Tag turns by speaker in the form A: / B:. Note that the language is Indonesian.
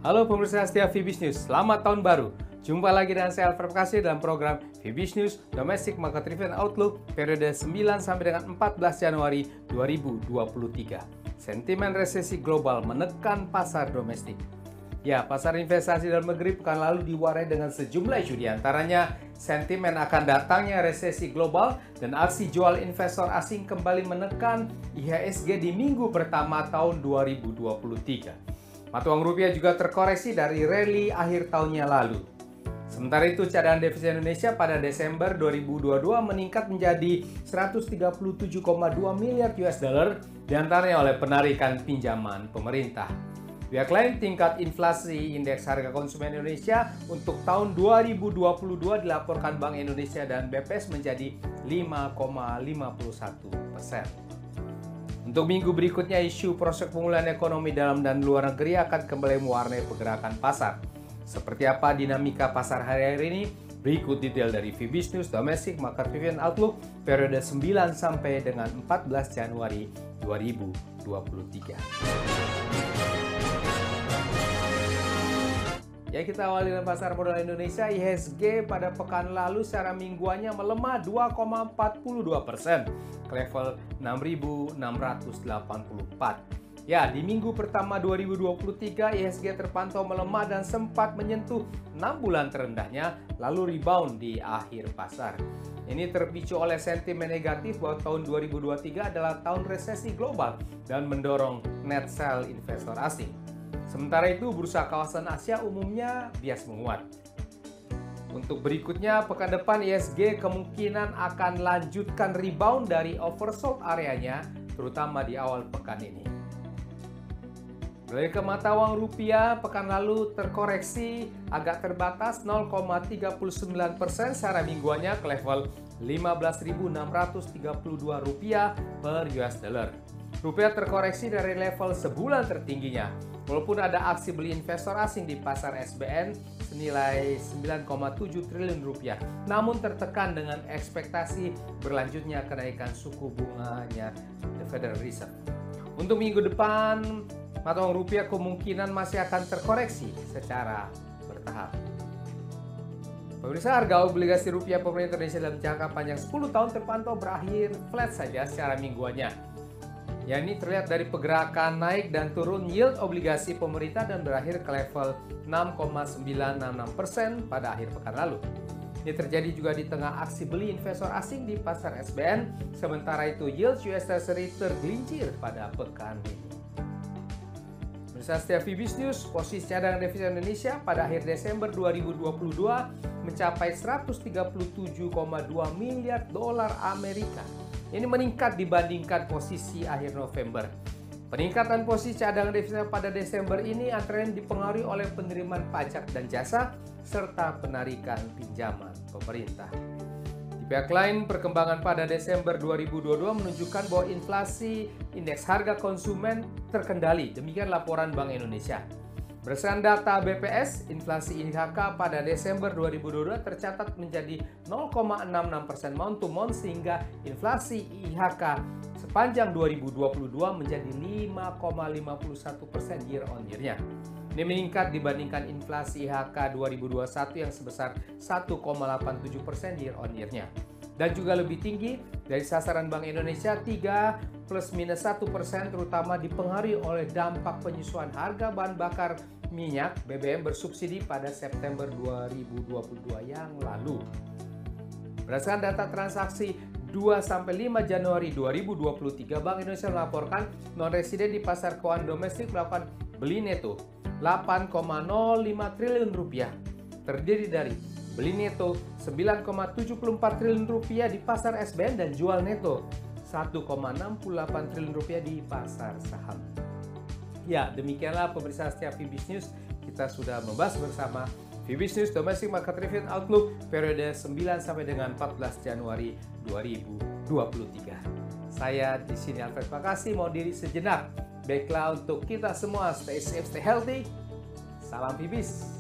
A: Halo pemirsa setia Fibis News, selamat tahun baru. Jumpa lagi dengan saya Alfred Bekasi dalam program Fibis News Domestic Market Review and Outlook periode 9 sampai dengan 14 Januari 2023. Sentimen resesi global menekan pasar domestik. Ya, pasar investasi dalam negeri pekan lalu diwarnai dengan sejumlah isu, di antaranya sentimen akan datangnya resesi global dan aksi jual investor asing kembali menekan IHSG di minggu pertama tahun 2023. Mata uang rupiah juga terkoreksi dari rally akhir tahunnya lalu. Sementara itu, cadangan devisa Indonesia pada Desember 2022 meningkat menjadi 137,2 miliar US dollar, diantaranya oleh penarikan pinjaman pemerintah. Pihak lain, tingkat inflasi indeks harga konsumen Indonesia untuk tahun 2022 dilaporkan Bank Indonesia dan BPS menjadi 5,51%. Untuk minggu berikutnya, isu prospek pemulihan ekonomi dalam dan luar negeri akan kembali mewarnai pergerakan pasar. Seperti apa dinamika pasar hari ini? Berikut detail dari Fibis News Domestic Market Review and Outlook periode 9 sampai dengan 14 Januari 2023. Ya, kita awali dengan pasar modal Indonesia. IHSG pada pekan lalu secara mingguannya melemah 2,42% ke level 6.684. Ya, di minggu pertama 2023 IHSG terpantau melemah dan sempat menyentuh 6 bulan terendahnya, lalu rebound di akhir pasar. Ini terpicu oleh sentimen negatif bahwa tahun 2023 adalah tahun resesi global dan mendorong net sell investor asing. Sementara itu, bursa kawasan Asia umumnya bias menguat. Untuk berikutnya, pekan depan IHSG kemungkinan akan lanjutkan rebound dari oversold areanya, terutama di awal pekan ini. Beralih ke mata uang rupiah, pekan lalu terkoreksi agak terbatas 0,39% secara mingguannya ke level Rp15.632 per US dollar. Rupiah terkoreksi dari level sebulan tertingginya, walaupun ada aksi beli investor asing di pasar SBN senilai 9,7 triliun rupiah, namun tertekan dengan ekspektasi berlanjutnya kenaikan suku bunganya The Federal Reserve. Untuk minggu depan, mata uang rupiah kemungkinan masih akan terkoreksi secara bertahap. Pemirsa, harga obligasi rupiah pemerintah Indonesia dalam jangka panjang 10 tahun terpantau berakhir flat saja secara mingguannya. Ya, ini terlihat dari pergerakan naik dan turun yield obligasi pemerintah dan berakhir ke level 6,966% pada akhir pekan lalu. Ini terjadi juga di tengah aksi beli investor asing di pasar SBN, sementara itu yield US Treasury tergelincir pada pekan ini. Pemirsa setia Fibis News, posisi cadangan devisa Indonesia pada akhir Desember 2022 mencapai 137,2 miliar dolar Amerika. Ini meningkat dibandingkan posisi akhir November. Peningkatan posisi cadangan devisa pada Desember ini antara lain dipengaruhi oleh penerimaan pajak dan jasa serta penarikan pinjaman pemerintah. Di pihak lain, perkembangan pada Desember 2022 menunjukkan bahwa inflasi indeks harga konsumen terkendali. Demikian laporan Bank Indonesia. Berdasarkan data BPS, inflasi IHK pada Desember 2022 tercatat menjadi 0,66% month to month, sehingga inflasi IHK sepanjang 2022 menjadi 5,51% year on year-nya. Ini meningkat dibandingkan inflasi IHK 2021 yang sebesar 1,87% year on year-nya. Dan juga lebih tinggi dari sasaran Bank Indonesia 3 plus minus 1%, terutama dipengaruhi oleh dampak penyesuaian harga bahan bakar minyak BBM bersubsidi pada September 2022 yang lalu. Berdasarkan data transaksi 2-5 Januari 2023, Bank Indonesia melaporkan non-residen di pasar keuangan domestik melakukan beli neto 8,05 triliun rupiah, terdiri dari beli neto 9,74 triliun rupiah di pasar SBN dan jual neto 1,68 triliun rupiah di pasar saham. Ya, demikianlah pemirsa setia Fibis News. Kita sudah membahas bersama Fibis News Domestic Market Review and Outlook periode 9 sampai dengan 14 Januari 2023. Saya di sini Alfred Bekasi mau diri sejenak. Baiklah, untuk kita semua stay safe, stay healthy. Salam Fibis.